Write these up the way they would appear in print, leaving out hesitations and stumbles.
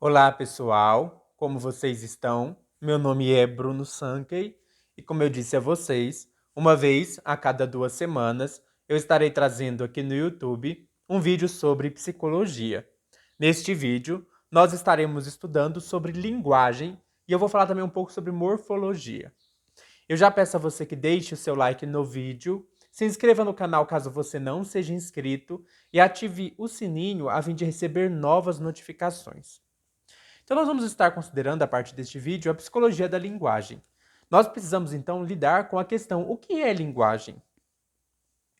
Olá, pessoal. Como vocês estão? Meu nome é Bruno Sankey e, como eu disse a vocês, uma vez a cada 2 semanas eu estarei trazendo aqui no YouTube um vídeo sobre psicologia. Neste vídeo, nós estaremos estudando sobre linguagem e eu vou falar também um pouco sobre morfologia. Eu já peço a você que deixe o seu like no vídeo, se inscreva no canal caso você não seja inscrito e ative o sininho a fim de receber novas notificações. Então, nós vamos estar considerando, a partir deste vídeo, a psicologia da linguagem. Nós precisamos, então, lidar com a questão: o que é linguagem?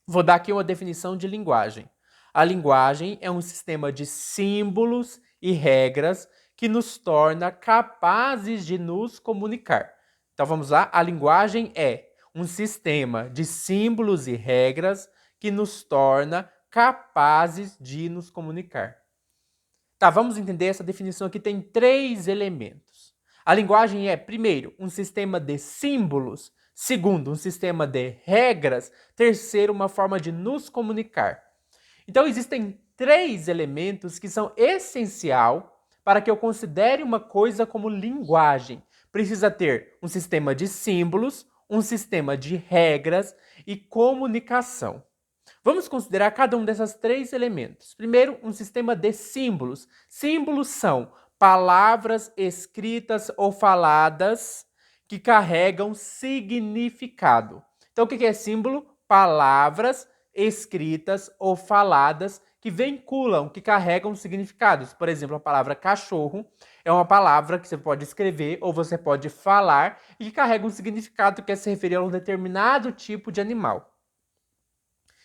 Vou dar aqui uma definição de linguagem. A linguagem é um sistema de símbolos e regras que nos torna capazes de nos comunicar. Então, vamos lá? A linguagem é um sistema de símbolos e regras que nos torna capazes de nos comunicar. Tá, vamos entender essa definição aqui. Tem 3 elementos. A linguagem é, primeiro, um sistema de símbolos. Segundo, um sistema de regras. Terceiro, uma forma de nos comunicar. Então, existem 3 elementos que são essenciais para que eu considere uma coisa como linguagem. Precisa ter um sistema de símbolos, um sistema de regras e comunicação. Vamos considerar cada um desses 3 elementos. Primeiro, um sistema de símbolos. Símbolos são palavras escritas ou faladas que carregam significado. Então, o que é símbolo? Palavras escritas ou faladas que vinculam, que carregam significados. Por exemplo, a palavra cachorro é uma palavra que você pode escrever ou você pode falar e que carrega um significado que quer se referir a um determinado tipo de animal.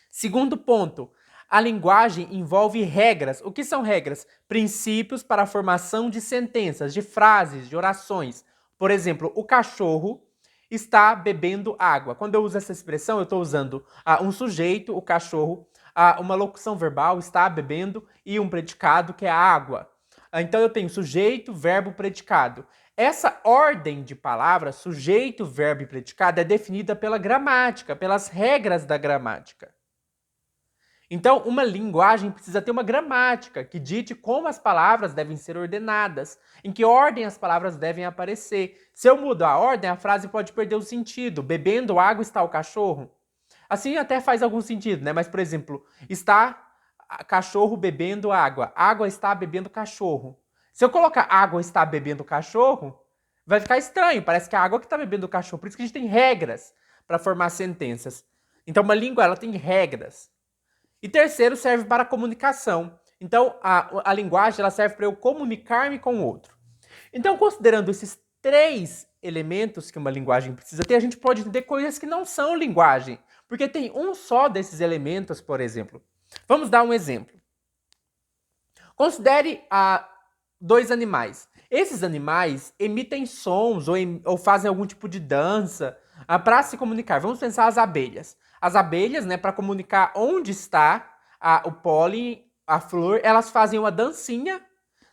Segundo ponto, a linguagem envolve regras. O que são regras? Princípios para a formação de sentenças, de frases, de orações. Por exemplo, o cachorro está bebendo água. Quando eu uso essa expressão, eu estou usando um sujeito, o cachorro, uma locução verbal, está bebendo, e um predicado, que é a água. Então eu tenho sujeito, verbo, predicado. Essa ordem de palavras, sujeito, verbo e predicado, é definida pela gramática, pelas regras da gramática. Então, uma linguagem precisa ter uma gramática que dite como as palavras devem ser ordenadas, em que ordem as palavras devem aparecer. Se eu mudo a ordem, a frase pode perder o sentido. Bebendo água está o cachorro. Assim até faz algum sentido, né? Mas, por exemplo, está cachorro bebendo água. Água está bebendo cachorro. Se eu colocar água está bebendo cachorro, vai ficar estranho. Parece que é a água que está bebendo o cachorro. Por isso que a gente tem regras para formar sentenças. Então, uma língua ela tem regras. E terceiro, serve para a comunicação. Então, a linguagem ela serve para eu comunicar-me com o outro. Então, considerando esses 3 elementos que uma linguagem precisa ter, a gente pode entender coisas que não são linguagem. Porque tem um só desses elementos, por exemplo. Vamos dar um exemplo. Considere 2 animais. Esses animais emitem sons ou fazem algum tipo de dança para se comunicar. Vamos pensar as abelhas. As abelhas, né, para comunicar onde está o pólen, a flor, elas fazem uma dancinha,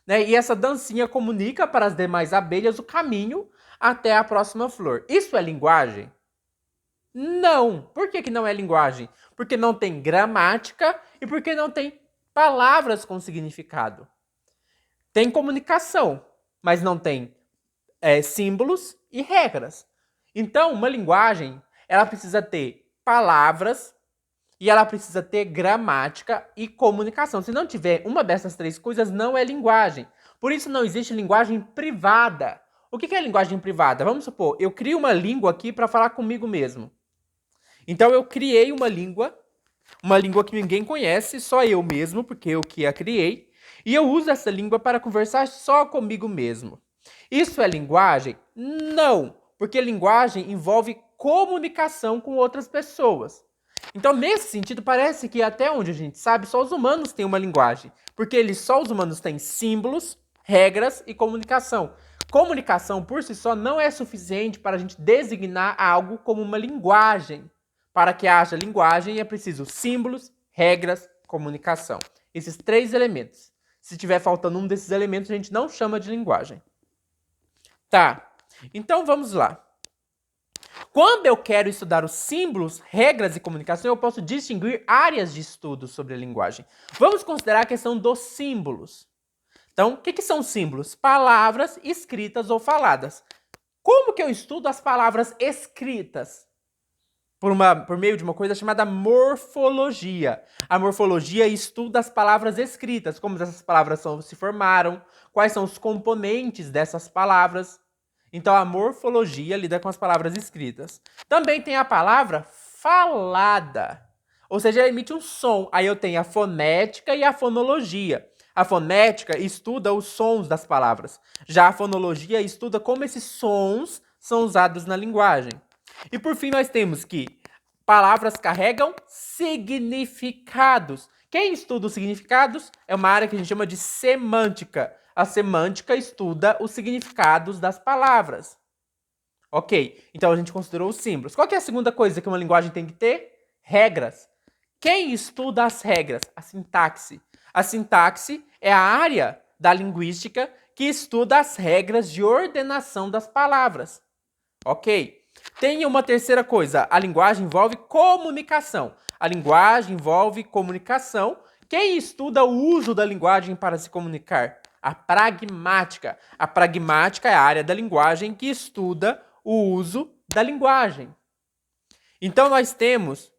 né, e essa dancinha comunica para as demais abelhas o caminho até a próxima flor. Isso é linguagem? Não. Por que não é linguagem? Porque não tem gramática e porque não tem palavras com significado. Tem comunicação, mas não tem símbolos e regras. Então, uma linguagem, ela precisa ter palavras e ela precisa ter gramática e comunicação. Se não tiver uma dessas 3 coisas, não é linguagem. Por isso não existe linguagem privada. O que é linguagem privada? Vamos supor, eu crio uma língua aqui para falar comigo mesmo. Então eu criei uma língua que ninguém conhece, só eu mesmo, porque eu que a criei, e eu uso essa língua para conversar só comigo mesmo. Isso é linguagem? Não, porque linguagem envolve comunicação com outras pessoas. Então, nesse sentido, parece que até onde a gente sabe, só os humanos têm uma linguagem, porque só os humanos têm símbolos, regras e comunicação. Comunicação por si só não é suficiente para a gente designar algo como uma linguagem. Para que haja linguagem é preciso símbolos, regras, comunicação. Esses 3 elementos. Se tiver faltando um desses elementos, a gente não chama de linguagem. Tá, então vamos lá. Quando eu quero estudar os símbolos, regras e comunicação, eu posso distinguir áreas de estudo sobre a linguagem. Vamos considerar a questão dos símbolos. Então, o que são símbolos? Palavras escritas ou faladas. Como que eu estudo as palavras escritas? Por meio de uma coisa chamada morfologia. A morfologia estuda as palavras escritas, como essas palavras se formaram, quais são os componentes dessas palavras. Então, a morfologia lida com as palavras escritas. Também tem a palavra falada, ou seja, emite um som. Aí eu tenho a fonética e a fonologia. A fonética estuda os sons das palavras. Já a fonologia estuda como esses sons são usados na linguagem. E por fim, nós temos que palavras carregam significados. Quem estuda os significados é uma área que a gente chama de semântica. A semântica estuda os significados das palavras. Ok, então a gente considerou os símbolos. Qual que é a segunda coisa que uma linguagem tem que ter? Regras. Quem estuda as regras? A sintaxe. A sintaxe é a área da linguística que estuda as regras de ordenação das palavras. Ok. Tem uma terceira coisa. A linguagem envolve comunicação. A linguagem envolve comunicação. Quem estuda o uso da linguagem para se comunicar? A pragmática. A pragmática é a área da linguagem que estuda o uso da linguagem. Então, nós temos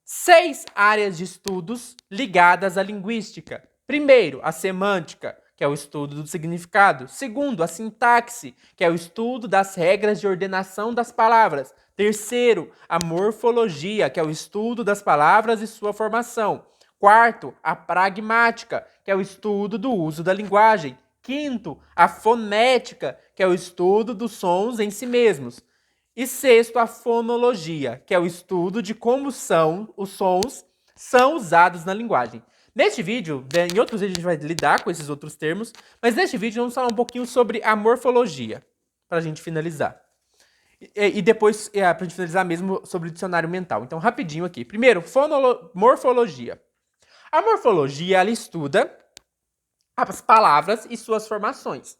6 áreas de estudos ligadas à linguística. Primeiro, a semântica, que é o estudo do significado. Segundo, a sintaxe, que é o estudo das regras de ordenação das palavras. Terceiro, a morfologia, que é o estudo das palavras e sua formação. Quarto, a pragmática, que é o estudo do uso da linguagem. Quinto, a fonética, que é o estudo dos sons em si mesmos. E sexto, a fonologia, que é o estudo de como os sons são usados na linguagem. Neste vídeo, em outros vídeos a gente vai lidar com esses outros termos, mas neste vídeo vamos falar um pouquinho sobre a morfologia, para a gente finalizar. E depois, para a gente finalizar mesmo, sobre o dicionário mental. Então, rapidinho aqui. Primeiro, morfologia. A morfologia, ela estuda as palavras e suas formações.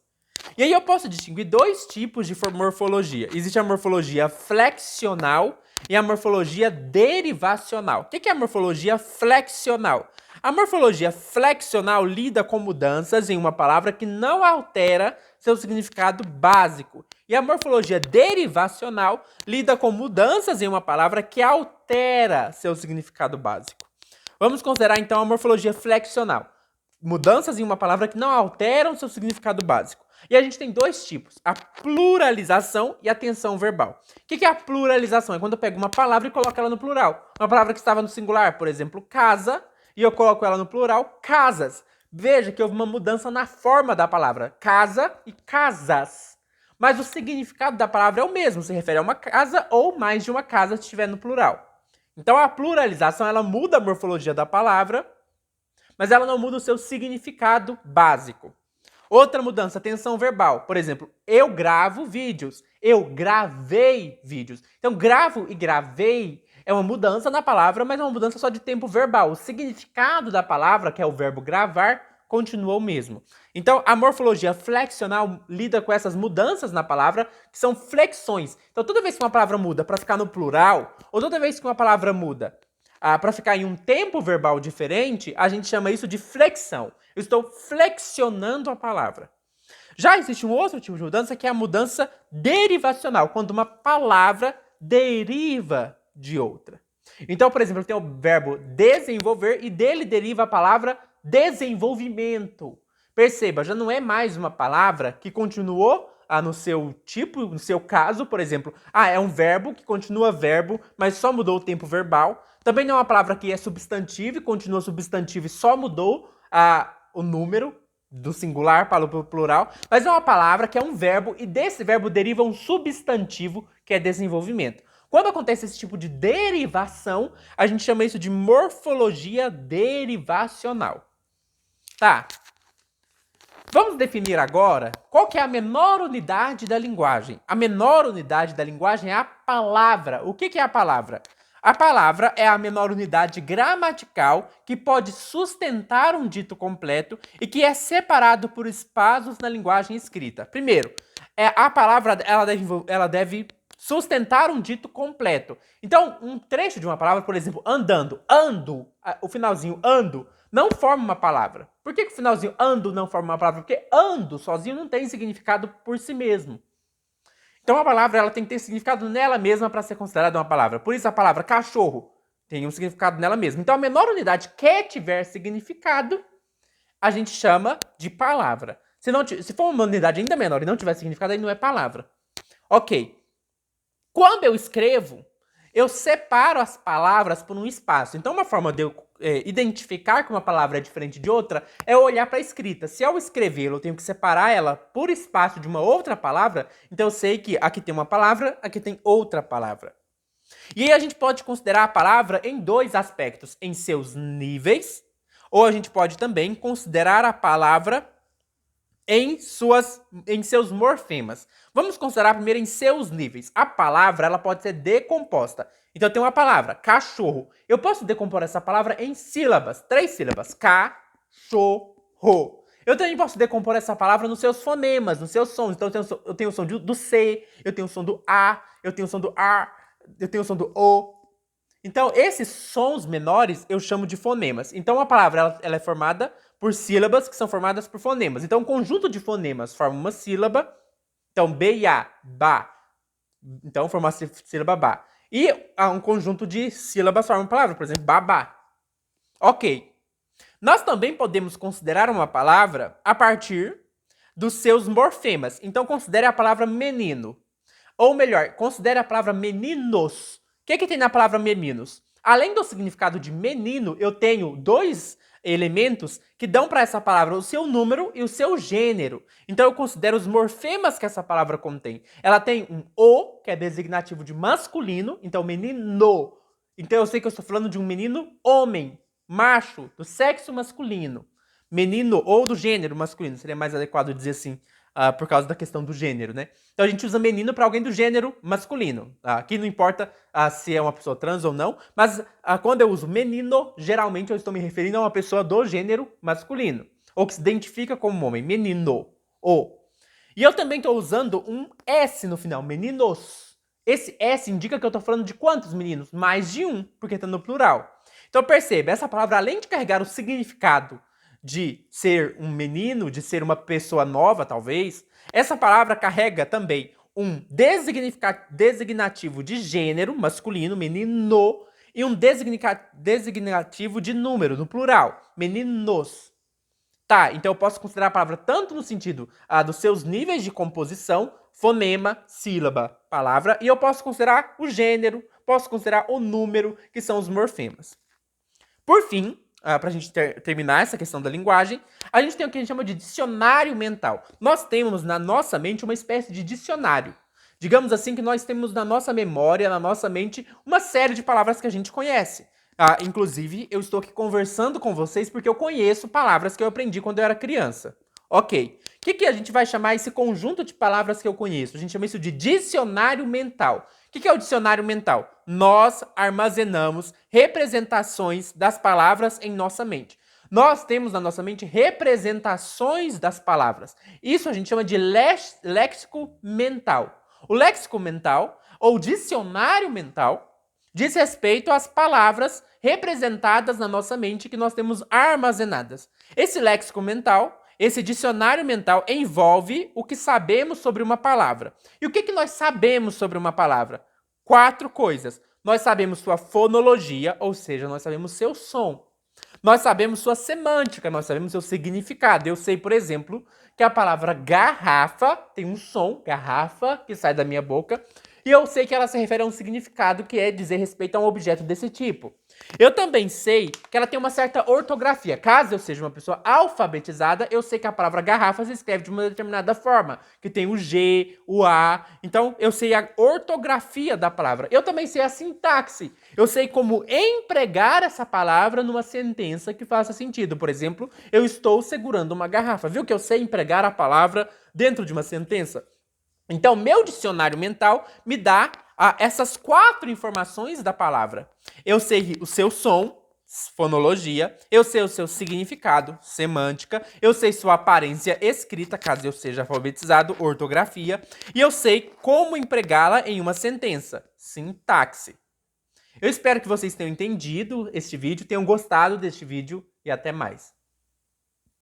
E aí eu posso distinguir 2 tipos de morfologia. Existe a morfologia flexional e a morfologia derivacional. O que é a morfologia flexional? A morfologia flexional lida com mudanças em uma palavra que não altera seu significado básico. E a morfologia derivacional lida com mudanças em uma palavra que altera seu significado básico. Vamos considerar então a morfologia flexional. Mudanças em uma palavra que não alteram seu significado básico. E a gente tem 2 tipos, a pluralização e a tensão verbal. O que é a pluralização? É quando eu pego uma palavra e coloco ela no plural. Uma palavra que estava no singular, por exemplo, casa, e eu coloco ela no plural, casas. Veja que houve uma mudança na forma da palavra, casa e casas. Mas o significado da palavra é o mesmo, se refere a uma casa ou mais de uma casa se estiver no plural. Então a pluralização, ela muda a morfologia da palavra, mas ela não muda o seu significado básico. Outra mudança, tensão verbal. Por exemplo, eu gravo vídeos. Eu gravei vídeos. Então, gravo e gravei é uma mudança na palavra, mas é uma mudança só de tempo verbal. O significado da palavra, que é o verbo gravar, continua o mesmo. Então, a morfologia flexional lida com essas mudanças na palavra, que são flexões. Então, toda vez que uma palavra muda para ficar no plural, ou toda vez que uma palavra muda para ficar em um tempo verbal diferente, a gente chama isso de flexão. Eu estou flexionando a palavra. Já existe um outro tipo de mudança que é a mudança derivacional, quando uma palavra deriva de outra. Então, por exemplo, eu tenho o verbo desenvolver e dele deriva a palavra desenvolvimento. Perceba, já não é mais uma palavra que continuou no seu tipo, no seu caso, por exemplo, é um verbo que continua verbo, mas só mudou o tempo verbal. Também não é uma palavra que é substantivo e continua substantivo e só mudou o número do singular para o plural, mas é uma palavra que é um verbo e desse verbo deriva um substantivo que é desenvolvimento. Quando acontece esse tipo de derivação, a gente chama isso de morfologia derivacional. Tá. Vamos definir agora qual que é a menor unidade da linguagem. A menor unidade da linguagem é a palavra. O que é a palavra? A palavra é a menor unidade gramatical que pode sustentar um dito completo e que é separado por espaços na linguagem escrita. Primeiro, a palavra ela deve sustentar um dito completo. Então, um trecho de uma palavra, por exemplo, andando, ando, o finalzinho ando, não forma uma palavra. Por que o finalzinho ando não forma uma palavra? Porque ando sozinho não tem significado por si mesmo. Então a palavra ela tem que ter significado nela mesma para ser considerada uma palavra. Por isso a palavra cachorro tem um significado nela mesma. Então a menor unidade que tiver significado, a gente chama de palavra. Se for uma unidade ainda menor e não tiver significado, aí não é palavra. Ok. Quando eu escrevo, eu separo as palavras por um espaço. Então, uma forma de eu identificar que uma palavra é diferente de outra é olhar para a escrita. Se ao escrevê-la, eu tenho que separar ela por espaço de uma outra palavra, então eu sei que aqui tem uma palavra, aqui tem outra palavra. E aí a gente pode considerar a palavra em dois aspectos, em seus níveis, ou a gente pode também considerar a palavra em seus morfemas. Vamos considerar primeiro em seus níveis. A palavra ela pode ser decomposta. Então eu tenho uma palavra, cachorro. Eu posso decompor essa palavra em sílabas, 3 sílabas. Cachorro. Eu também posso decompor essa palavra nos seus fonemas, nos seus sons. Então eu tenho o som do C, eu tenho o som do A, eu tenho o som do A, eu tenho o som do O. Então, esses sons menores eu chamo de fonemas. Então, a palavra ela é formada por sílabas que são formadas por fonemas. Então, um conjunto de fonemas forma uma sílaba. Então, B-A, ba. Então, forma a sílaba ba. E um conjunto de sílabas forma uma palavra, por exemplo, babá. Ok. Nós também podemos considerar uma palavra a partir dos seus morfemas. Então, considere a palavra menino. Ou melhor, considere a palavra meninos. O que tem na palavra meninos? Além do significado de menino, eu tenho 2 elementos que dão para essa palavra o seu número e o seu gênero. Então eu considero os morfemas que essa palavra contém. Ela tem um O, que é designativo de masculino, então menino. Então eu sei que eu estou falando de um menino homem, macho, do sexo masculino. Menino ou do gênero masculino, seria mais adequado dizer assim. Por causa da questão do gênero, né? Então a gente usa menino para alguém do gênero masculino. Aqui não importa se é uma pessoa trans ou não, mas quando eu uso menino, geralmente eu estou me referindo a uma pessoa do gênero masculino, ou que se identifica como homem, menino. E eu também estou usando um S no final, meninos. Esse S indica que eu estou falando de quantos meninos? Mais de um, porque está no plural. Então perceba, essa palavra, além de carregar o significado de ser um menino, de ser uma pessoa nova, talvez, essa palavra carrega também um designativo de gênero masculino, menino, e um designativo de número, no plural, meninos. Tá, então eu posso considerar a palavra tanto no sentido dos seus níveis de composição, fonema, sílaba, palavra, e eu posso considerar o gênero, posso considerar o número, que são os morfemas. Por fim, para a gente terminar essa questão da linguagem, a gente tem o que a gente chama de dicionário mental. Nós temos na nossa mente uma espécie de dicionário. Digamos assim que nós temos na nossa memória, na nossa mente, uma série de palavras que a gente conhece. Inclusive, eu estou aqui conversando com vocês porque eu conheço palavras que eu aprendi quando eu era criança. Ok. O que a gente vai chamar esse conjunto de palavras que eu conheço? A gente chama isso de dicionário mental. O que é o dicionário mental? Nós armazenamos representações das palavras em nossa mente. Nós temos na nossa mente representações das palavras. Isso a gente chama de léxico mental. O léxico mental, ou dicionário mental, diz respeito às palavras representadas na nossa mente que nós temos armazenadas. Esse léxico mental, esse dicionário mental envolve o que sabemos sobre uma palavra. E o que nós sabemos sobre uma palavra? 4 coisas. Nós sabemos sua fonologia, ou seja, nós sabemos seu som. Nós sabemos sua semântica, nós sabemos seu significado. Eu sei, por exemplo, que a palavra garrafa tem um som, garrafa, que sai da minha boca, e eu sei que ela se refere a um significado que é dizer respeito a um objeto desse tipo. Eu também sei que ela tem uma certa ortografia. Caso eu seja uma pessoa alfabetizada, eu sei que a palavra garrafa se escreve de uma determinada forma, que tem o G, o A. Então, eu sei a ortografia da palavra. Eu também sei a sintaxe. Eu sei como empregar essa palavra numa sentença que faça sentido. Por exemplo, eu estou segurando uma garrafa. Viu que eu sei empregar a palavra dentro de uma sentença? Então, meu dicionário mental me dá essas 4 informações da palavra. Eu sei o seu som, fonologia, eu sei o seu significado, semântica, eu sei sua aparência escrita, caso eu seja alfabetizado, ortografia, e eu sei como empregá-la em uma sentença, sintaxe. Eu espero que vocês tenham entendido este vídeo, tenham gostado deste vídeo e até mais.